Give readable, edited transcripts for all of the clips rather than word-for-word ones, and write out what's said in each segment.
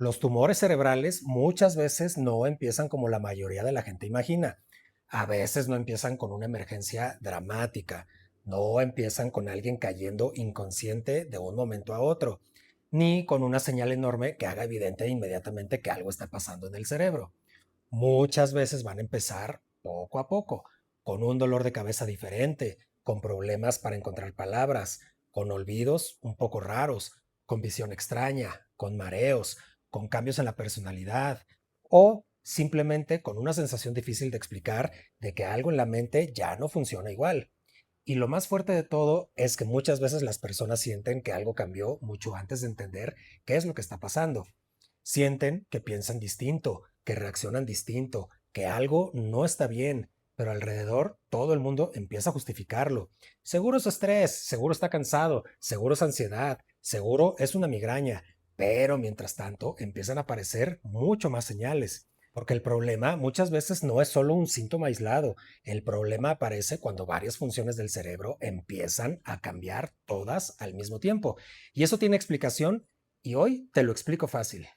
Los tumores cerebrales muchas veces no empiezan como la mayoría de la gente imagina. A veces no empiezan con una emergencia dramática, no empiezan con alguien cayendo inconsciente de un momento a otro, ni con una señal enorme que haga evidente inmediatamente que algo está pasando en el cerebro. Muchas veces van a empezar poco a poco, con un dolor de cabeza diferente, con problemas para encontrar palabras, con olvidos un poco raros, con visión extraña, con mareos, con cambios en la personalidad o simplemente con una sensación difícil de explicar de que algo en la mente ya no funciona igual. Y lo más fuerte de todo es que muchas veces las personas sienten que algo cambió mucho antes de entender qué es lo que está pasando. Sienten que piensan distinto, que reaccionan distinto, que algo no está bien, pero alrededor todo el mundo empieza a justificarlo. Seguro es estrés, seguro está cansado, seguro es ansiedad, seguro es una migraña, pero mientras tanto empiezan a aparecer mucho más señales. Porque el problema muchas veces no es solo un síntoma aislado, el problema aparece cuando varias funciones del cerebro empiezan a cambiar todas al mismo tiempo. Y eso tiene explicación y hoy te lo explico fácil.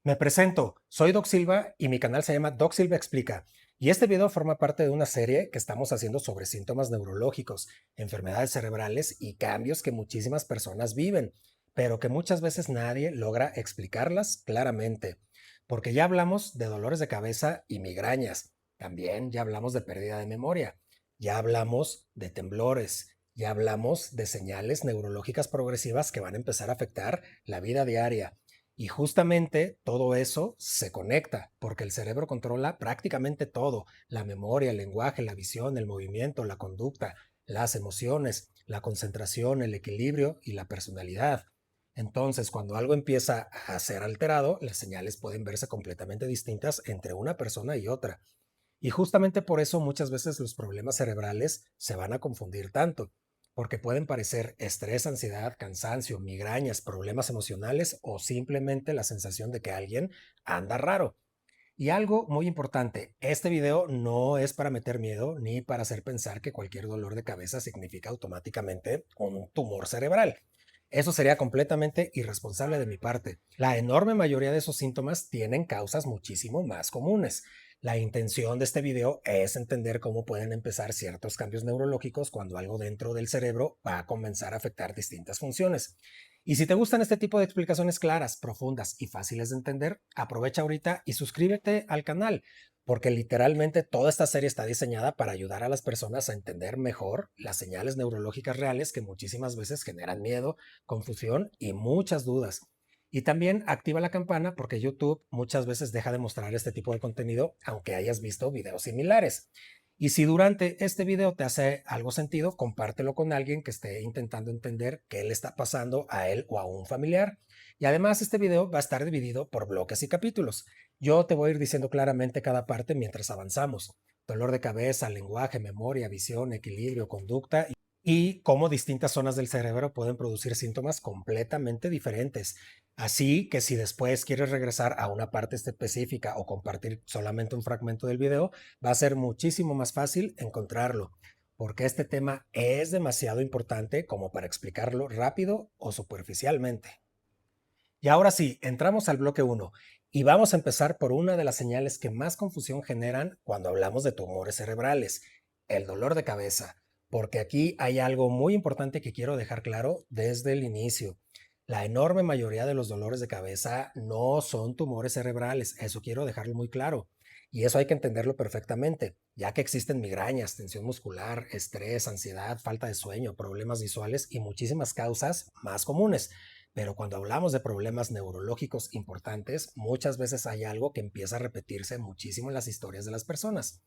Me presento, soy Doc Silva y mi canal se llama Doc Silva Explica. Y este video forma parte de una serie que estamos haciendo sobre síntomas neurológicos, enfermedades cerebrales y cambios que muchísimas personas viven, pero que muchas veces nadie logra explicarlas claramente. Porque ya hablamos de dolores de cabeza y migrañas, también ya hablamos de pérdida de memoria, ya hablamos de temblores, ya hablamos de señales neurológicas progresivas que van a empezar a afectar la vida diaria. Y justamente todo eso se conecta, porque el cerebro controla prácticamente todo, la memoria, el lenguaje, la visión, el movimiento, la conducta, las emociones, la concentración, el equilibrio y la personalidad. Entonces, cuando algo empieza a ser alterado, las señales pueden verse completamente distintas entre una persona y otra. Y justamente por eso muchas veces los problemas cerebrales se van a confundir tanto, porque pueden parecer estrés, ansiedad, cansancio, migrañas, problemas emocionales o simplemente la sensación de que alguien anda raro. Y algo muy importante, este video no es para meter miedo ni para hacer pensar que cualquier dolor de cabeza significa automáticamente un tumor cerebral. Eso sería completamente irresponsable de mi parte. La enorme mayoría de esos síntomas tienen causas muchísimo más comunes. La intención de este video es entender cómo pueden empezar ciertos cambios neurológicos cuando algo dentro del cerebro va a comenzar a afectar distintas funciones. Y si te gustan este tipo de explicaciones claras, profundas y fáciles de entender, aprovecha ahorita y suscríbete al canal, porque literalmente toda esta serie está diseñada para ayudar a las personas a entender mejor las señales neurológicas reales que muchísimas veces generan miedo, confusión y muchas dudas. Y también activa la campana porque YouTube muchas veces deja de mostrar este tipo de contenido aunque hayas visto videos similares. Y si durante este video te hace algo sentido, compártelo con alguien que esté intentando entender qué le está pasando a él o a un familiar. Y además este video va a estar dividido por bloques y capítulos. Yo te voy a ir diciendo claramente cada parte mientras avanzamos. Dolor de cabeza, lenguaje, memoria, visión, equilibrio, conducta y cómo distintas zonas del cerebro pueden producir síntomas completamente diferentes. Así que si después quieres regresar a una parte específica o compartir solamente un fragmento del video, va a ser muchísimo más fácil encontrarlo, porque este tema es demasiado importante como para explicarlo rápido o superficialmente. Y ahora sí, entramos al bloque uno y vamos a empezar por una de las señales que más confusión generan cuando hablamos de tumores cerebrales, el dolor de cabeza, porque aquí hay algo muy importante que quiero dejar claro desde el inicio. La enorme mayoría de los dolores de cabeza no son tumores cerebrales, eso quiero dejarlo muy claro. Y eso hay que entenderlo perfectamente, ya que existen migrañas, tensión muscular, estrés, ansiedad, falta de sueño, problemas visuales y muchísimas causas más comunes. Pero cuando hablamos de problemas neurológicos importantes, muchas veces hay algo que empieza a repetirse muchísimo en las historias de las personas.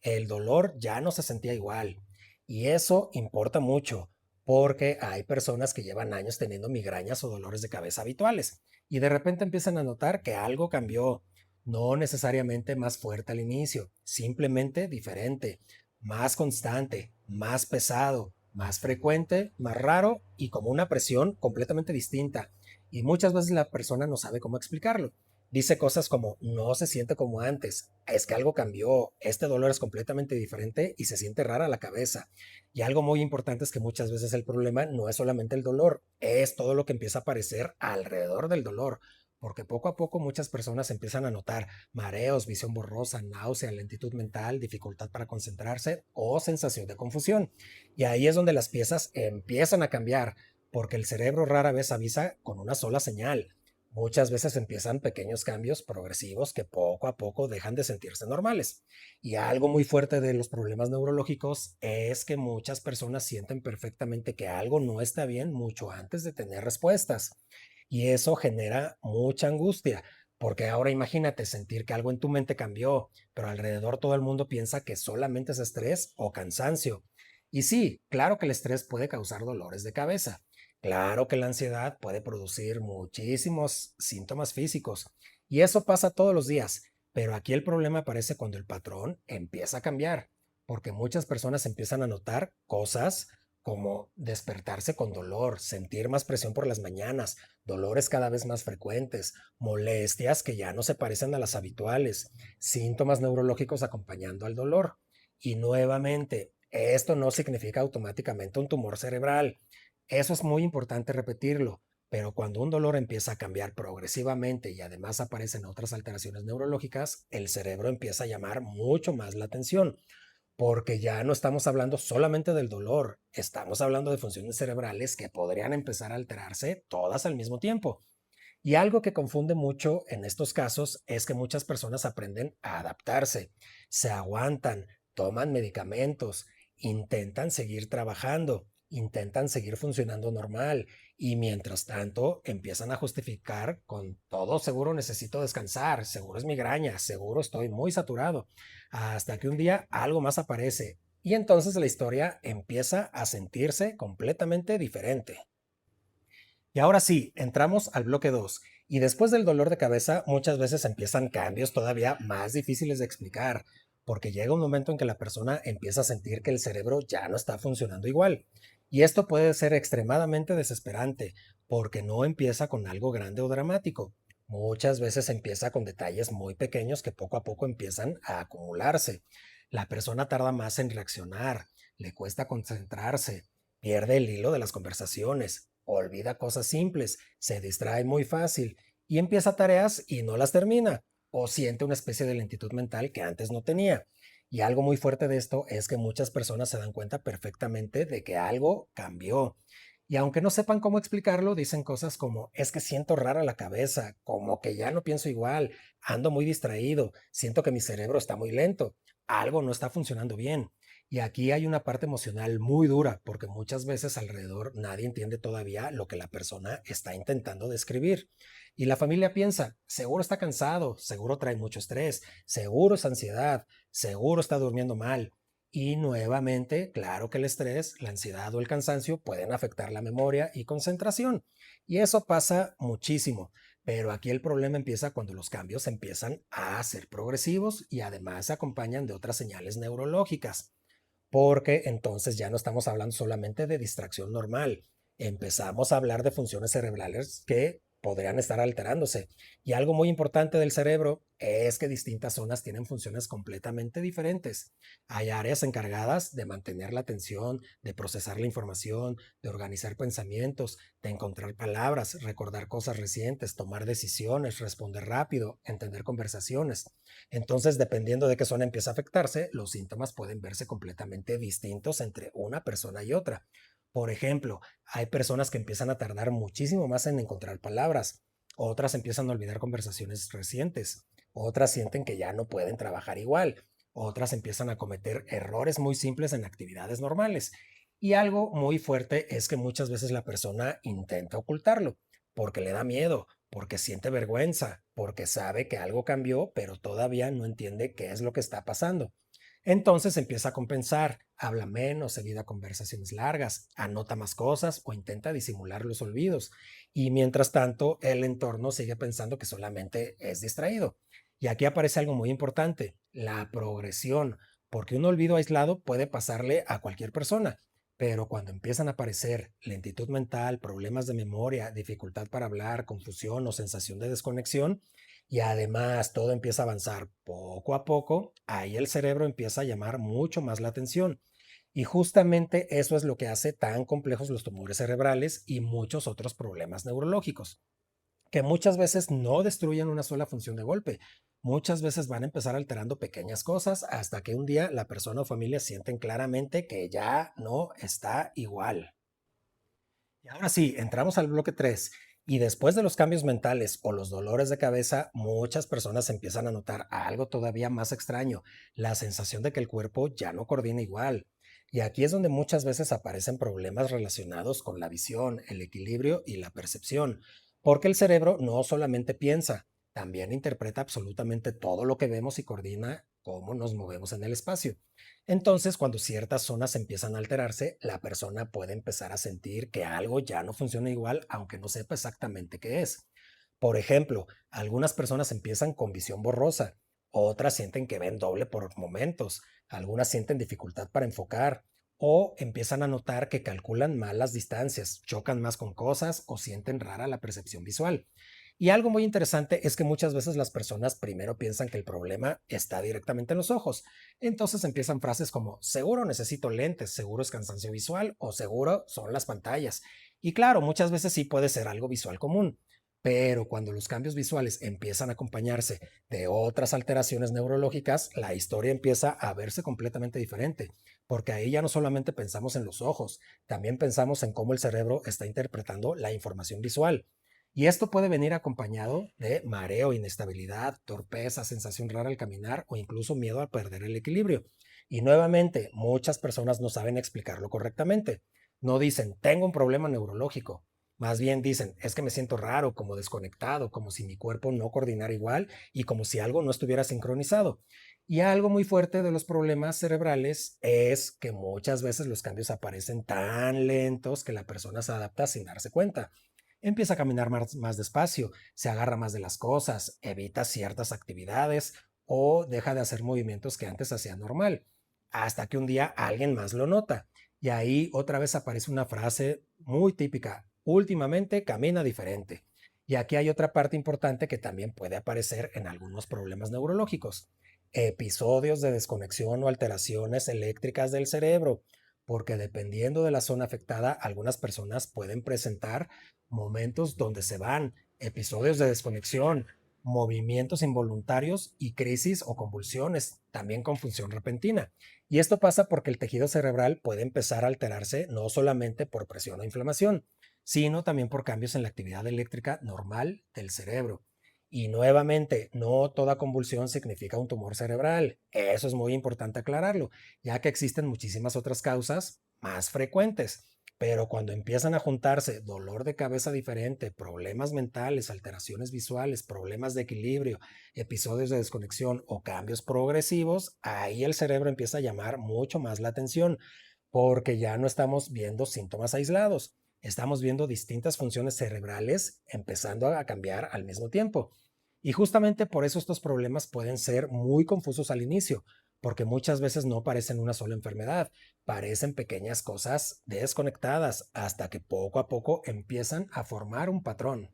El dolor ya no se sentía igual. Y eso importa mucho, porque hay personas que llevan años teniendo migrañas o dolores de cabeza habituales y de repente empiezan a notar que algo cambió. No necesariamente más fuerte al inicio, simplemente diferente, más constante, más pesado, más frecuente, más raro y como una presión completamente distinta. Y muchas veces la persona no sabe cómo explicarlo. Dice cosas como no se siente como antes, es que algo cambió, este dolor es completamente diferente y se siente rara la cabeza. Y algo muy importante es que muchas veces el problema no es solamente el dolor, es todo lo que empieza a aparecer alrededor del dolor. porque poco a poco muchas personas empiezan a notar mareos, visión borrosa, náusea, lentitud mental, dificultad para concentrarse o sensación de confusión. Y ahí es donde las piezas empiezan a cambiar, porque el cerebro rara vez avisa con una sola señal. Muchas veces empiezan pequeños cambios progresivos que poco a poco dejan de sentirse normales. Y algo muy fuerte de los problemas neurológicos es que muchas personas sienten perfectamente que algo no está bien mucho antes de tener respuestas. Y eso genera mucha angustia, porque ahora imagínate sentir que algo en tu mente cambió, pero alrededor todo el mundo piensa que solamente es estrés o cansancio. Y sí, claro que el estrés puede causar dolores de cabeza. Claro que la ansiedad puede producir muchísimos síntomas físicos. Y eso pasa todos los días. Pero aquí el problema aparece cuando el patrón empieza a cambiar, porque muchas personas empiezan a notar cosas como despertarse con dolor, sentir más presión por las mañanas, dolores cada vez más frecuentes, molestias que ya no se parecen a las habituales, síntomas neurológicos acompañando al dolor. Y nuevamente, esto no significa automáticamente un tumor cerebral. Eso es muy importante repetirlo. Pero cuando un dolor empieza a cambiar progresivamente y además aparecen otras alteraciones neurológicas, el cerebro empieza a llamar mucho más la atención, porque ya no estamos hablando solamente del dolor, estamos hablando de funciones cerebrales que podrían empezar a alterarse todas al mismo tiempo. Y algo que confunde mucho en estos casos es que muchas personas aprenden a adaptarse, se aguantan, toman medicamentos, intentan seguir trabajando, intentan seguir funcionando normal y mientras tanto empiezan a justificar con todo seguro necesito descansar, seguro es migraña, seguro estoy muy saturado, hasta que un día algo más aparece y entonces la historia empieza a sentirse completamente diferente. Y ahora sí, entramos al bloque 2. Y después del dolor de cabeza, muchas veces empiezan cambios todavía más difíciles de explicar, porque llega un momento en que la persona empieza a sentir que el cerebro ya no está funcionando igual. Y esto puede ser extremadamente desesperante, porque no empieza con algo grande o dramático. Muchas veces empieza con detalles muy pequeños que poco a poco empiezan a acumularse. La persona tarda más en reaccionar, le cuesta concentrarse, pierde el hilo de las conversaciones, olvida cosas simples, se distrae muy fácil y empieza tareas y no las termina, o siente una especie de lentitud mental que antes no tenía. Y algo muy fuerte de esto es que muchas personas se dan cuenta perfectamente de que algo cambió. Y aunque no sepan cómo explicarlo, dicen cosas como, es que siento rara la cabeza, como que ya no pienso igual, ando muy distraído, siento que mi cerebro está muy lento, algo no está funcionando bien. Y aquí hay una parte emocional muy dura, porque muchas veces alrededor nadie entiende todavía lo que la persona está intentando describir. Y la familia piensa, seguro está cansado, seguro trae mucho estrés, seguro es ansiedad, seguro está durmiendo mal. Y nuevamente, claro que el estrés, la ansiedad o el cansancio pueden afectar la memoria y concentración. Y eso pasa muchísimo. Pero aquí el problema empieza cuando los cambios empiezan a ser progresivos y además se acompañan de otras señales neurológicas, porque entonces ya no estamos hablando solamente de distracción normal, empezamos a hablar de funciones cerebrales que podrían estar alterándose. Y algo muy importante del cerebro es que distintas zonas tienen funciones completamente diferentes. Hay áreas encargadas de mantener la atención, de procesar la información, de organizar pensamientos, de encontrar palabras, recordar cosas recientes, tomar decisiones, responder rápido, entender conversaciones. Entonces, dependiendo de qué zona empieza a afectarse, los síntomas pueden verse completamente distintos entre una persona y otra. Por ejemplo, hay personas que empiezan a tardar muchísimo más en encontrar palabras, otras empiezan a olvidar conversaciones recientes, otras sienten que ya no pueden trabajar igual, otras empiezan a cometer errores muy simples en actividades normales. Y algo muy fuerte es que muchas veces la persona intenta ocultarlo porque le da miedo, porque siente vergüenza, porque sabe que algo cambió, pero todavía no entiende qué es lo que está pasando. Entonces empieza a compensar, habla menos, evita conversaciones largas, anota más cosas o intenta disimular los olvidos. Y mientras tanto, el entorno sigue pensando que solamente es distraído. Y aquí aparece algo muy importante, la progresión, porque un olvido aislado puede pasarle a cualquier persona, pero cuando empiezan a aparecer lentitud mental, problemas de memoria, dificultad para hablar, confusión o sensación de desconexión, y además todo empieza a avanzar poco a poco, ahí el cerebro empieza a llamar mucho más la atención. Y justamente eso es lo que hace tan complejos los tumores cerebrales y muchos otros problemas neurológicos, Que muchas veces no destruyen una sola función de golpe. Muchas veces van a empezar alterando pequeñas cosas hasta que un día la persona o familia sienten claramente que ya no está igual. Y ahora sí, entramos al bloque 3. Y después de los cambios mentales o los dolores de cabeza, muchas personas empiezan a notar algo todavía más extraño, la sensación de que el cuerpo ya no coordina igual. Y aquí es donde muchas veces aparecen problemas relacionados con la visión, el equilibrio y la percepción, porque el cerebro no solamente piensa, también interpreta absolutamente todo lo que vemos y coordina cómo nos movemos en el espacio. Entonces, cuando ciertas zonas empiezan a alterarse, la persona puede empezar a sentir que algo ya no funciona igual, aunque no sepa exactamente qué es. Por ejemplo, algunas personas empiezan con visión borrosa, otras sienten que ven doble por momentos, algunas sienten dificultad para enfocar o empiezan a notar que calculan mal las distancias, chocan más con cosas o sienten rara la percepción visual. Y algo muy interesante es que muchas veces las personas primero piensan que el problema está directamente en los ojos. Entonces empiezan frases como seguro necesito lentes, seguro es cansancio visual o seguro son las pantallas. Y claro, muchas veces sí puede ser algo visual común, pero cuando los cambios visuales empiezan a acompañarse de otras alteraciones neurológicas, la historia empieza a verse completamente diferente, porque ahí ya no solamente pensamos en los ojos, también pensamos en cómo el cerebro está interpretando la información visual. Y esto puede venir acompañado de mareo, inestabilidad, torpeza, sensación rara al caminar o incluso miedo a perder el equilibrio. Y nuevamente, muchas personas no saben explicarlo correctamente. No dicen, tengo un problema neurológico. Más bien dicen, es que me siento raro, como desconectado, como si mi cuerpo no coordinara igual y como si algo no estuviera sincronizado. Y algo muy fuerte de los problemas cerebrales es que muchas veces los cambios aparecen tan lentos que la persona se adapta sin darse cuenta. Empieza a caminar más despacio, se agarra más de las cosas, evita ciertas actividades o deja de hacer movimientos que antes hacía normal, hasta que un día alguien más lo nota. Y ahí otra vez aparece una frase muy típica, últimamente camina diferente. Y aquí hay otra parte importante que también puede aparecer en algunos problemas neurológicos, episodios de desconexión o alteraciones eléctricas del cerebro, porque dependiendo de la zona afectada, algunas personas pueden presentar momentos donde se van, episodios de desconexión, movimientos involuntarios y crisis o convulsiones, también con función repentina. Y esto pasa porque el tejido cerebral puede empezar a alterarse no solamente por presión o inflamación, sino también por cambios en la actividad eléctrica normal del cerebro. Y nuevamente, no toda convulsión significa un tumor cerebral. Eso es muy importante aclararlo, ya que existen muchísimas otras causas más frecuentes. Pero cuando empiezan a juntarse dolor de cabeza diferente, problemas mentales, alteraciones visuales, problemas de equilibrio, episodios de desconexión o cambios progresivos, ahí el cerebro empieza a llamar mucho más la atención, porque ya no estamos viendo síntomas aislados, estamos viendo distintas funciones cerebrales empezando a cambiar al mismo tiempo. Y justamente por eso estos problemas pueden ser muy confusos al inicio, porque muchas veces no parecen una sola enfermedad, parecen pequeñas cosas desconectadas hasta que poco a poco empiezan a formar un patrón.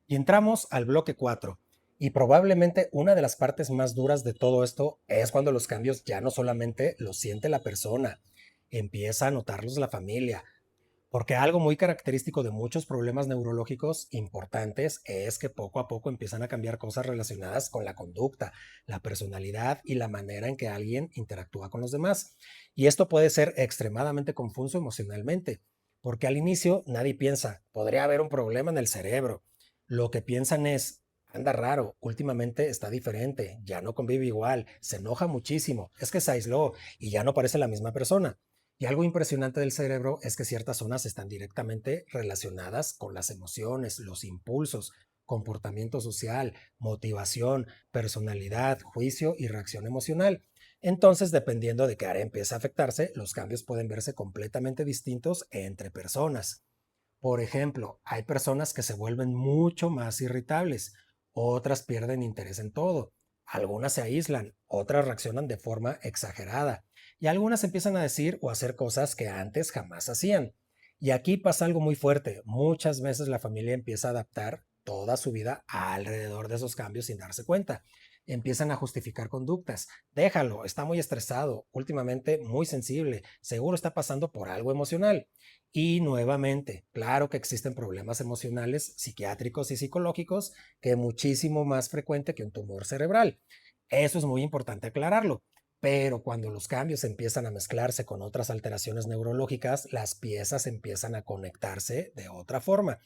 Y entramos al bloque 4. Y probablemente una de las partes más duras de todo esto es cuando los cambios ya no solamente los siente la persona, empieza a notarlos la familia, porque algo muy característico de muchos problemas neurológicos importantes es que poco a poco empiezan a cambiar cosas relacionadas con la conducta, la personalidad y la manera en que alguien interactúa con los demás. Y esto puede ser extremadamente confuso emocionalmente, porque al inicio nadie piensa, podría haber un problema en el cerebro. Lo que piensan es, anda raro, últimamente está diferente, ya no convive igual, se enoja muchísimo, es que se aisló y ya no parece la misma persona. Y algo impresionante del cerebro es que ciertas zonas están directamente relacionadas con las emociones, los impulsos, comportamiento social, motivación, personalidad, juicio y reacción emocional. Entonces, dependiendo de qué área empieza a afectarse, los cambios pueden verse completamente distintos entre personas. Por ejemplo, hay personas que se vuelven mucho más irritables, otras pierden interés en todo, algunas se aíslan, otras reaccionan de forma exagerada y algunas empiezan a decir o hacer cosas que antes jamás hacían. Y aquí pasa algo muy fuerte, muchas veces la familia empieza a adaptar toda su vida alrededor de esos cambios sin darse cuenta. Empiezan a justificar conductas. Déjalo, está muy estresado, últimamente muy sensible, seguro está pasando por algo emocional. Y nuevamente, claro que existen problemas emocionales, psiquiátricos y psicológicos, que es muchísimo más frecuente que un tumor cerebral. Eso es muy importante aclararlo. Pero cuando los cambios empiezan a mezclarse con otras alteraciones neurológicas, las piezas empiezan a conectarse de otra forma,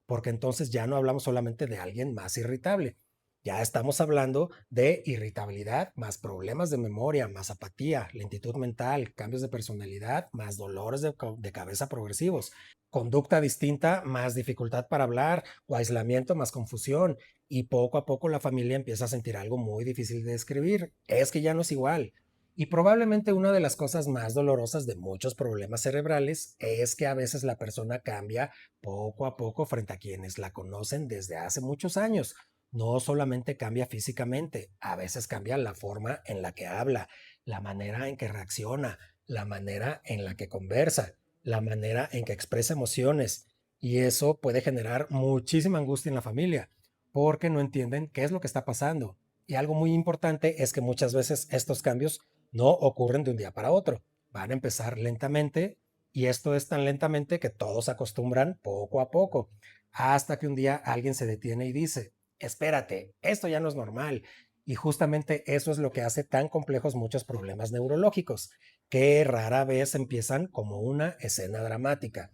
porque entonces ya no hablamos solamente de alguien más irritable, ya estamos hablando de irritabilidad más problemas de memoria, más apatía, lentitud mental, cambios de personalidad, más dolores de cabeza progresivos, conducta distinta, más dificultad para hablar o aislamiento, más confusión. Y poco a poco la familia empieza a sentir algo muy difícil de describir. Es que ya no es igual. Y probablemente una de las cosas más dolorosas de muchos problemas cerebrales es que a veces la persona cambia poco a poco frente a quienes la conocen desde hace muchos años. No solamente cambia físicamente, a veces cambia la forma en la que habla, la manera en que reacciona, la manera en la que conversa, la manera en que expresa emociones. Y eso puede generar muchísima angustia en la familia, porque no entienden qué es lo que está pasando. Y algo muy importante es que muchas veces estos cambios no ocurren de un día para otro. Van a empezar lentamente y esto es tan lentamente que todos se acostumbran poco a poco, hasta que un día alguien se detiene y dice, espérate, esto ya no es normal. Y justamente eso es lo que hace tan complejos muchos problemas neurológicos, que rara vez empiezan como una escena dramática.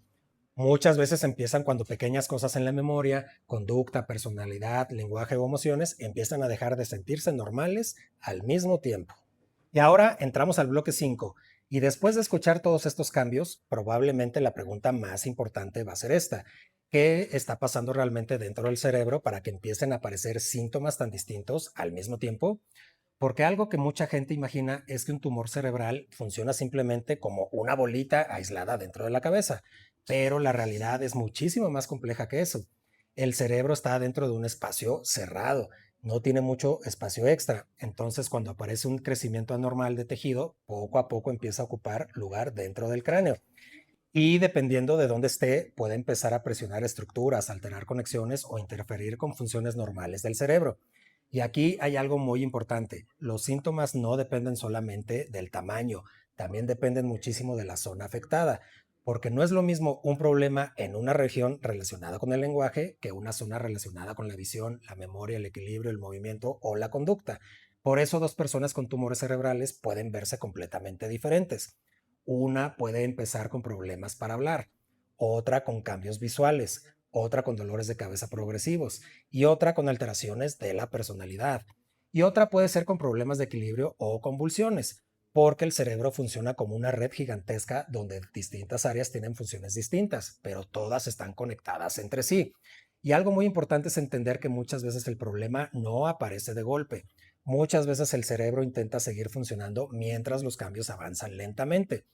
Muchas veces empiezan cuando pequeñas cosas en la memoria, conducta, personalidad, lenguaje o emociones empiezan a dejar de sentirse normales al mismo tiempo. Y ahora entramos al bloque 5. Y después de escuchar todos estos cambios, probablemente la pregunta más importante va a ser esta. ¿Qué está pasando realmente dentro del cerebro para que empiecen a aparecer síntomas tan distintos al mismo tiempo? Porque algo que mucha gente imagina es que un tumor cerebral funciona simplemente como una bolita aislada dentro de la cabeza, pero la realidad es muchísimo más compleja que eso. El cerebro está dentro de un espacio cerrado, no tiene mucho espacio extra, entonces cuando aparece un crecimiento anormal de tejido, poco a poco empieza a ocupar lugar dentro del cráneo. Y dependiendo de dónde esté, puede empezar a presionar estructuras, alterar conexiones o interferir con funciones normales del cerebro. Y aquí hay algo muy importante. Los síntomas no dependen solamente del tamaño, también dependen muchísimo de la zona afectada, porque no es lo mismo un problema en una región relacionada con el lenguaje que una zona relacionada con la visión, la memoria, el equilibrio, el movimiento o la conducta. Por eso dos personas con tumores cerebrales pueden verse completamente diferentes. Una puede empezar con problemas para hablar, otra con cambios visuales, otra con dolores de cabeza progresivos y otra con alteraciones de la personalidad. Y otra puede ser con problemas de equilibrio o convulsiones, porque el cerebro funciona como una red gigantesca donde distintas áreas tienen funciones distintas, pero todas están conectadas entre sí. Y algo muy importante es entender que muchas veces el problema no aparece de golpe. Muchas veces el cerebro intenta seguir funcionando mientras los cambios avanzan lentamente.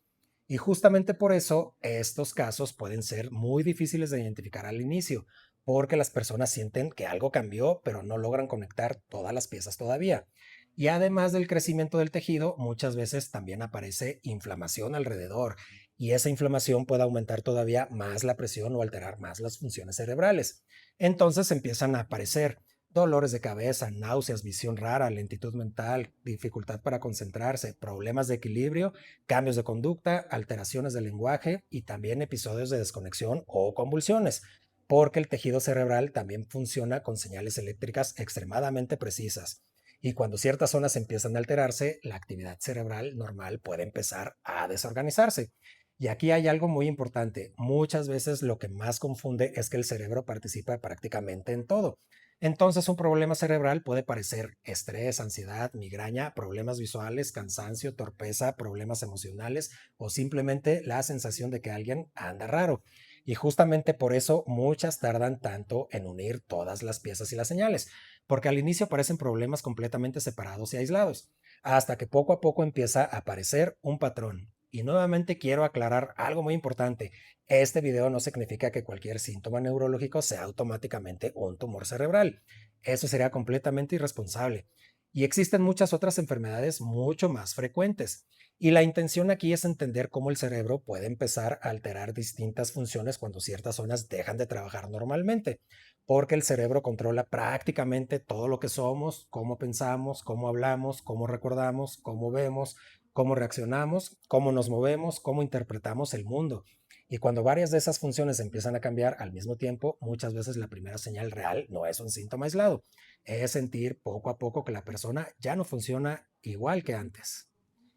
Y justamente por eso estos casos pueden ser muy difíciles de identificar al inicio, porque las personas sienten que algo cambió, pero no logran conectar todas las piezas todavía. Y además del crecimiento del tejido, muchas veces también aparece inflamación alrededor, y esa inflamación puede aumentar todavía más la presión o alterar más las funciones cerebrales. Entonces empiezan a aparecer dolores de cabeza, náuseas, visión rara, lentitud mental, dificultad para concentrarse, problemas de equilibrio, cambios de conducta, alteraciones del lenguaje y también episodios de desconexión o convulsiones, porque el tejido cerebral también funciona con señales eléctricas extremadamente precisas. Y cuando ciertas zonas empiezan a alterarse, la actividad cerebral normal puede empezar a desorganizarse. Y aquí hay algo muy importante. Muchas veces lo que más confunde es que el cerebro participa prácticamente en todo. Entonces, un problema cerebral puede parecer estrés, ansiedad, migraña, problemas visuales, cansancio, torpeza, problemas emocionales o simplemente la sensación de que alguien anda raro. Y justamente por eso muchas tardan tanto en unir todas las piezas y las señales, porque al inicio parecen problemas completamente separados y aislados, hasta que poco a poco empieza a aparecer un patrón. Y nuevamente quiero aclarar algo muy importante. Este video no significa que cualquier síntoma neurológico sea automáticamente un tumor cerebral. Eso sería completamente irresponsable. Y existen muchas otras enfermedades mucho más frecuentes. Y la intención aquí es entender cómo el cerebro puede empezar a alterar distintas funciones cuando ciertas zonas dejan de trabajar normalmente. porque el cerebro controla prácticamente todo lo que somos, cómo pensamos, cómo hablamos, cómo recordamos, cómo vemos, cómo reaccionamos, cómo nos movemos, cómo interpretamos el mundo. Y cuando varias de esas funciones empiezan a cambiar al mismo tiempo, muchas veces la primera señal real no es un síntoma aislado, es sentir poco a poco que la persona ya no funciona igual que antes.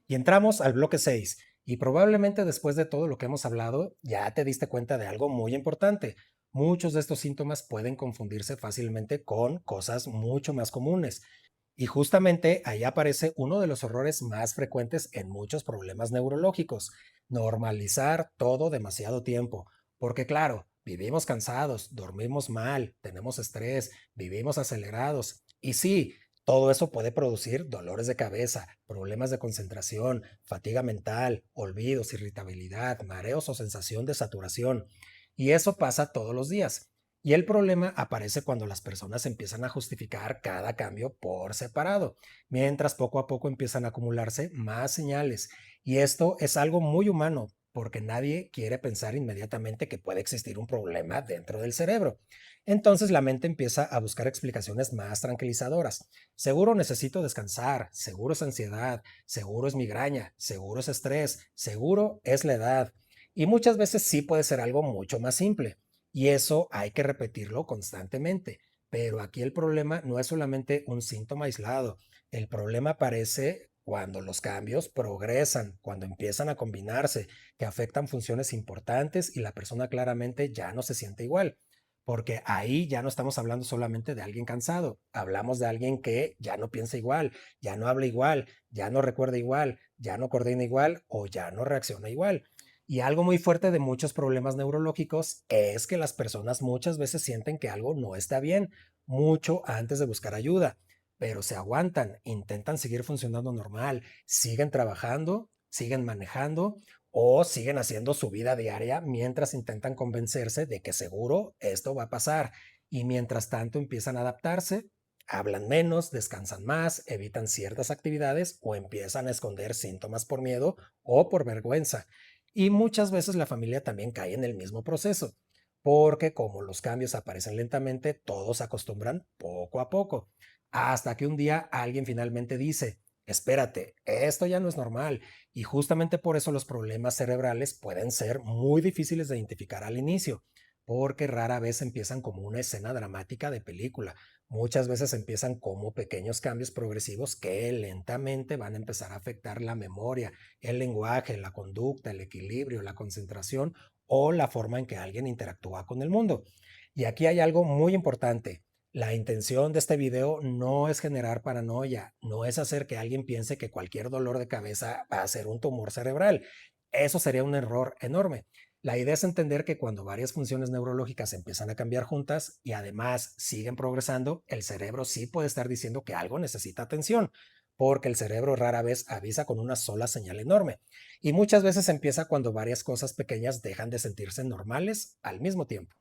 Y entramos al bloque 6. Y probablemente después de todo lo que hemos hablado, ya te diste cuenta de algo muy importante. Muchos de estos síntomas pueden confundirse fácilmente con cosas mucho más comunes. Y justamente ahí aparece uno de los errores más frecuentes en muchos problemas neurológicos: normalizar todo demasiado tiempo. Porque claro, vivimos cansados, dormimos mal, tenemos estrés, vivimos acelerados. Y sí, todo eso puede producir dolores de cabeza, problemas de concentración, fatiga mental, olvidos, irritabilidad, mareos o sensación de saturación. Y eso pasa todos los días. Y el problema aparece cuando las personas empiezan a justificar cada cambio por separado, mientras poco a poco empiezan a acumularse más señales. Y esto es algo muy humano, porque nadie quiere pensar inmediatamente que puede existir un problema dentro del cerebro. Entonces la mente empieza a buscar explicaciones más tranquilizadoras. Seguro necesito descansar, seguro es ansiedad, seguro es migraña, seguro es estrés, seguro es la edad. Y muchas veces sí puede ser algo mucho más simple. Y eso hay que repetirlo constantemente. Pero aquí el problema no es solamente un síntoma aislado. El problema aparece cuando los cambios progresan, cuando empiezan a combinarse, que afectan funciones importantes y la persona claramente ya no se siente igual. Porque ahí ya no estamos hablando solamente de alguien cansado, hablamos de alguien que ya no piensa igual, ya no habla igual, ya no recuerda igual, ya no coordina igual o ya no reacciona igual. Y algo muy fuerte de muchos problemas neurológicos es que las personas muchas veces sienten que algo no está bien mucho antes de buscar ayuda, pero se aguantan, intentan seguir funcionando normal, siguen trabajando, siguen manejando o siguen haciendo su vida diaria mientras intentan convencerse de que seguro esto va a pasar. Y mientras tanto empiezan a adaptarse, hablan menos, descansan más, evitan ciertas actividades o empiezan a esconder síntomas por miedo o por vergüenza. Y muchas veces la familia también cae en el mismo proceso, porque como los cambios aparecen lentamente, todos se acostumbran poco a poco, hasta que un día alguien finalmente dice: espérate, esto ya no es normal. Y justamente por eso los problemas cerebrales pueden ser muy difíciles de identificar al inicio, porque rara vez empiezan como una escena dramática de película. Muchas veces empiezan como pequeños cambios progresivos que lentamente van a empezar a afectar la memoria, el lenguaje, la conducta, el equilibrio, la concentración o la forma en que alguien interactúa con el mundo. Y aquí hay algo muy importante. La intención de este video no es generar paranoia, no es hacer que alguien piense que cualquier dolor de cabeza va a ser un tumor cerebral. Eso sería un error enorme. La idea es entender que cuando varias funciones neurológicas empiezan a cambiar juntas y además siguen progresando, el cerebro sí puede estar diciendo que algo necesita atención, porque el cerebro rara vez avisa con una sola señal enorme. Y muchas veces empieza cuando varias cosas pequeñas dejan de sentirse normales al mismo tiempo.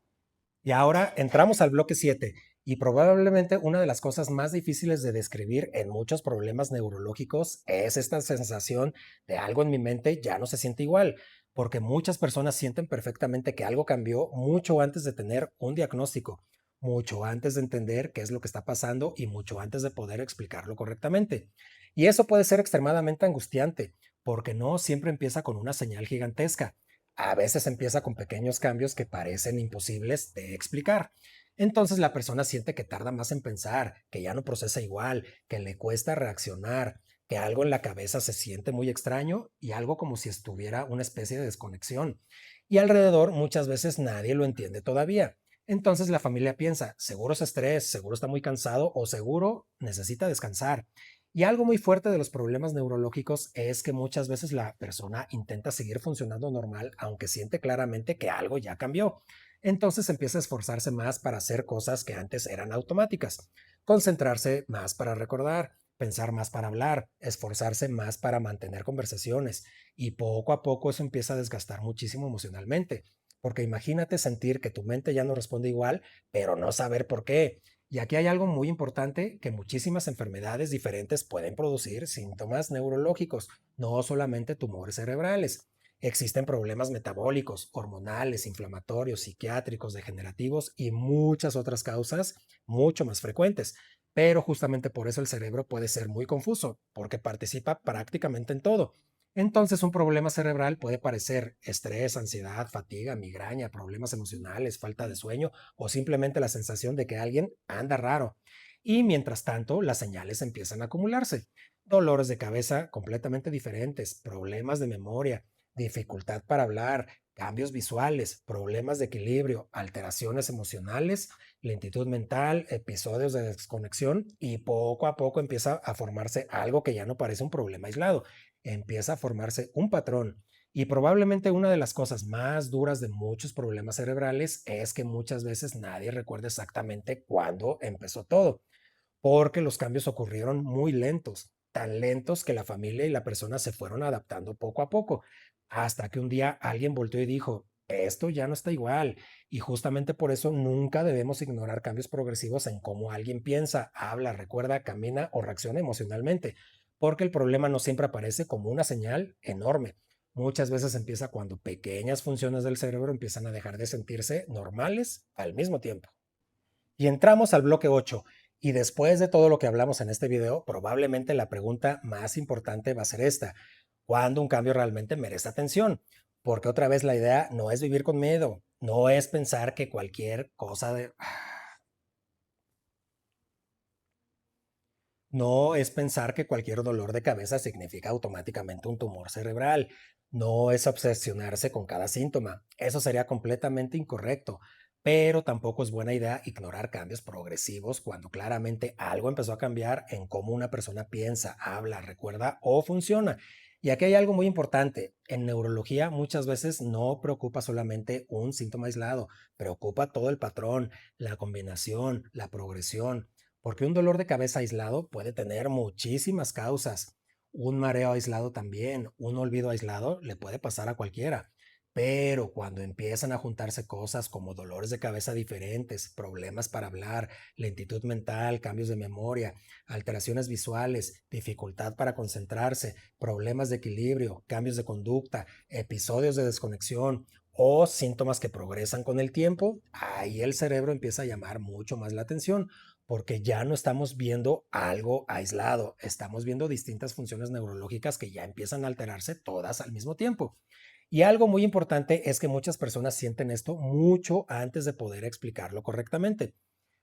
Y ahora entramos al bloque 7 y probablemente una de las cosas más difíciles de describir en muchos problemas neurológicos es esta sensación de algo en mi mente ya no se siente igual, porque muchas personas sienten perfectamente que algo cambió mucho antes de tener un diagnóstico, mucho antes de entender qué es lo que está pasando y mucho antes de poder explicarlo correctamente. Y eso puede ser extremadamente angustiante, porque no siempre empieza con una señal gigantesca. A veces empieza con pequeños cambios que parecen imposibles de explicar. Entonces la persona siente que tarda más en pensar, que ya no procesa igual, que le cuesta reaccionar, que algo en la cabeza se siente muy extraño y algo como si estuviera una especie de desconexión. Y alrededor muchas veces nadie lo entiende todavía. Entonces la familia piensa: seguro es estrés, seguro está muy cansado o seguro necesita descansar. Y algo muy fuerte de los problemas neurológicos es que muchas veces la persona intenta seguir funcionando normal, aunque siente claramente que algo ya cambió. Entonces empieza a esforzarse más para hacer cosas que antes eran automáticas, concentrarse más para recordar, pensar más para hablar, esforzarse más para mantener conversaciones. Y poco a poco eso empieza a desgastar muchísimo emocionalmente. Porque imagínate sentir que tu mente ya no responde igual, pero no saber por qué. Y aquí hay algo muy importante: que muchísimas enfermedades diferentes pueden producir síntomas neurológicos, no solamente tumores cerebrales. Existen problemas metabólicos, hormonales, inflamatorios, psiquiátricos, degenerativos y muchas otras causas mucho más frecuentes. Pero justamente por eso el cerebro puede ser muy confuso, porque participa prácticamente en todo. Entonces, un problema cerebral puede parecer estrés, ansiedad, fatiga, migraña, problemas emocionales, falta de sueño o simplemente la sensación de que alguien anda raro. Y mientras tanto, las señales empiezan a acumularse. Dolores de cabeza completamente diferentes, problemas de memoria, dificultad para hablar, cambios visuales, problemas de equilibrio, alteraciones emocionales, lentitud mental, episodios de desconexión y poco a poco empieza a formarse algo que ya no parece un problema aislado, empieza a formarse un patrón. Y probablemente una de las cosas más duras de muchos problemas cerebrales es que muchas veces nadie recuerda exactamente cuándo empezó todo, porque los cambios ocurrieron muy lentos, tan lentos que la familia y la persona se fueron adaptando poco a poco, hasta que un día alguien volteó y dijo, esto ya no está igual, y justamente por eso nunca debemos ignorar cambios progresivos en cómo alguien piensa, habla, recuerda, camina o reacciona emocionalmente, porque el problema no siempre aparece como una señal enorme. Muchas veces empieza cuando pequeñas funciones del cerebro empiezan a dejar de sentirse normales al mismo tiempo. Y entramos al bloque 8. Y después de todo lo que hablamos en este video, probablemente la pregunta más importante va a ser esta. ¿Cuándo un cambio realmente merece atención? Porque otra vez la idea no es vivir con miedo, no es pensar que cualquier cosa de... No es pensar que cualquier dolor de cabeza significa automáticamente un tumor cerebral. No es obsesionarse con cada síntoma. Eso sería completamente incorrecto. Pero tampoco es buena idea ignorar cambios progresivos cuando claramente algo empezó a cambiar en cómo una persona piensa, habla, recuerda o funciona. Y aquí hay algo muy importante. En neurología muchas veces no preocupa solamente un síntoma aislado, preocupa todo el patrón, la combinación, la progresión. Porque un dolor de cabeza aislado puede tener muchísimas causas. Un mareo aislado también, un olvido aislado le puede pasar a cualquiera. Pero cuando empiezan a juntarse cosas como dolores de cabeza diferentes, problemas para hablar, lentitud mental, cambios de memoria, alteraciones visuales, dificultad para concentrarse, problemas de equilibrio, cambios de conducta, episodios de desconexión o síntomas que progresan con el tiempo, ahí el cerebro empieza a llamar mucho más la atención porque ya no estamos viendo algo aislado, estamos viendo distintas funciones neurológicas que ya empiezan a alterarse todas al mismo tiempo. Y algo muy importante es que muchas personas sienten esto mucho antes de poder explicarlo correctamente.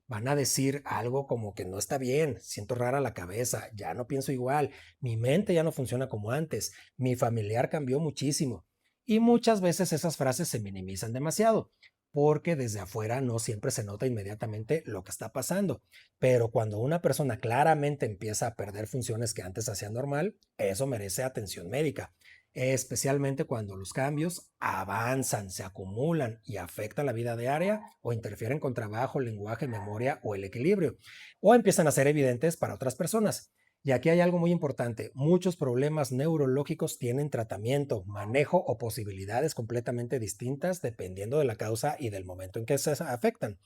Van a decir algo como que no está bien, siento rara la cabeza, ya no pienso igual, mi mente ya no funciona como antes, mi familiar cambió muchísimo. Y muchas veces esas frases se minimizan demasiado, porque desde afuera no siempre se nota inmediatamente lo que está pasando. Pero cuando una persona claramente empieza a perder funciones que antes hacía normal, eso merece atención médica, especialmente cuando los cambios avanzan, se acumulan y afectan la vida diaria o interfieren con trabajo, lenguaje, memoria o el equilibrio, o empiezan a ser evidentes para otras personas. Y aquí hay algo muy importante, muchos problemas neurológicos tienen tratamiento, manejo o posibilidades completamente distintas dependiendo de la causa y del momento en que se afectan.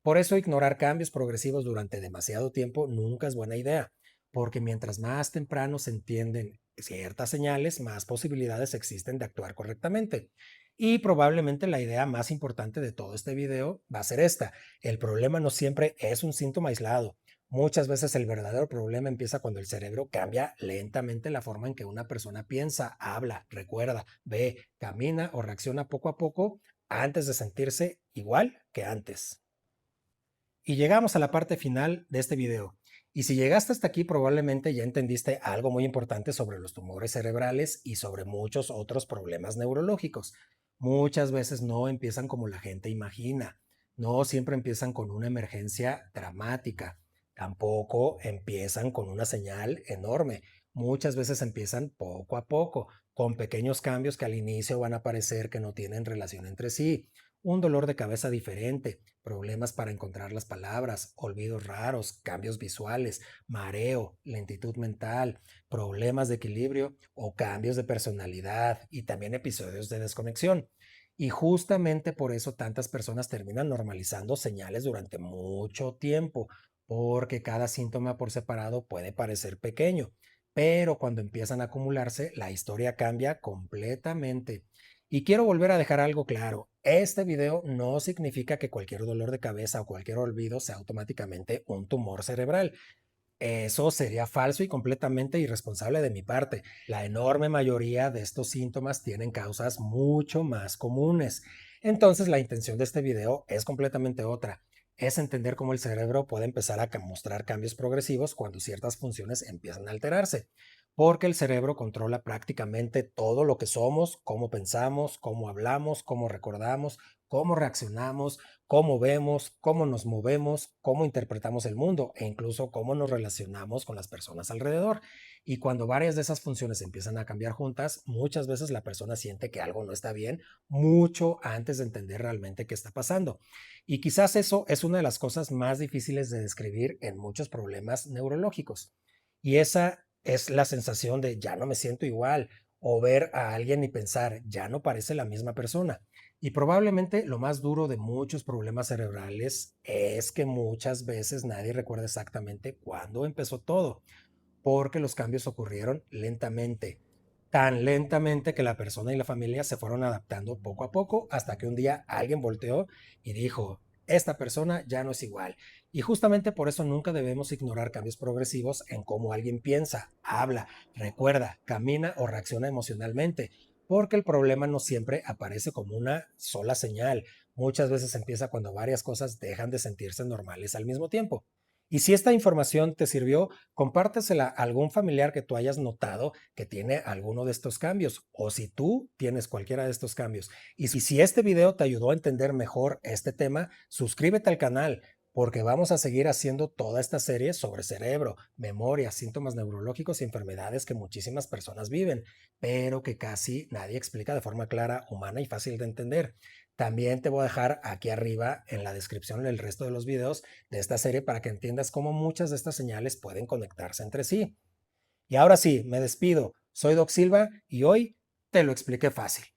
Por eso ignorar cambios progresivos durante demasiado tiempo nunca es buena idea, porque mientras más temprano se entienden ciertas señales, más posibilidades existen de actuar correctamente. Y probablemente la idea más importante de todo este video va a ser esta. El problema no siempre es un síntoma aislado. Muchas veces el verdadero problema empieza cuando el cerebro cambia lentamente la forma en que una persona piensa, habla, recuerda, ve, camina o reacciona poco a poco antes de sentirse igual que antes. Y llegamos a la parte final de este video. Y si llegaste hasta aquí, probablemente ya entendiste algo muy importante sobre los tumores cerebrales y sobre muchos otros problemas neurológicos. Muchas veces no empiezan como la gente imagina. No siempre empiezan con una emergencia dramática. Tampoco empiezan con una señal enorme. Muchas veces empiezan poco a poco, con pequeños cambios que al inicio van a parecer que no tienen relación entre sí. Un dolor de cabeza diferente, problemas para encontrar las palabras, olvidos raros, cambios visuales, mareo, lentitud mental, problemas de equilibrio o cambios de personalidad y también episodios de desconexión. Y justamente por eso tantas personas terminan normalizando señales durante mucho tiempo, porque cada síntoma por separado puede parecer pequeño. pero cuando empiezan a acumularse, la historia cambia completamente. Y quiero volver a dejar algo claro. Este video no significa que cualquier dolor de cabeza o cualquier olvido sea automáticamente un tumor cerebral. Eso sería falso y completamente irresponsable de mi parte. La enorme mayoría de estos síntomas tienen causas mucho más comunes. Entonces, la intención de este video es completamente otra. Es entender cómo el cerebro puede empezar a mostrar cambios progresivos cuando ciertas funciones empiezan a alterarse. Porque el cerebro controla prácticamente todo lo que somos, cómo pensamos, cómo hablamos, cómo recordamos, cómo reaccionamos, cómo vemos, cómo nos movemos, cómo interpretamos el mundo e incluso cómo nos relacionamos con las personas alrededor. Y cuando varias de esas funciones empiezan a cambiar juntas, muchas veces la persona siente que algo no está bien mucho antes de entender realmente qué está pasando. Y quizás eso es una de las cosas más difíciles de describir en muchos problemas neurológicos. Y esa es la sensación de ya no me siento igual o ver a alguien y pensar ya no parece la misma persona. Y probablemente lo más duro de muchos problemas cerebrales es que muchas veces nadie recuerda exactamente cuándo empezó todo, porque los cambios ocurrieron lentamente, tan lentamente que la persona y la familia se fueron adaptando poco a poco hasta que un día alguien volteó y dijo, esta persona ya no es igual. Y justamente por eso nunca debemos ignorar cambios progresivos en cómo alguien piensa, habla, recuerda, camina o reacciona emocionalmente, porque el problema no siempre aparece como una sola señal. Muchas veces empieza cuando varias cosas dejan de sentirse normales al mismo tiempo. Y si esta información te sirvió, compártesela a algún familiar que tú hayas notado que tiene alguno de estos cambios o si tú tienes cualquiera de estos cambios. Y si este video te ayudó a entender mejor este tema, suscríbete al canal porque vamos a seguir haciendo toda esta serie sobre cerebro, memoria, síntomas neurológicos y enfermedades que muchísimas personas viven, pero que casi nadie explica de forma clara, humana y fácil de entender. También te voy a dejar aquí arriba en la descripción el resto de los videos de esta serie para que entiendas cómo muchas de estas señales pueden conectarse entre sí. Y ahora sí, me despido. Soy Doc Silva y hoy te lo expliqué fácil.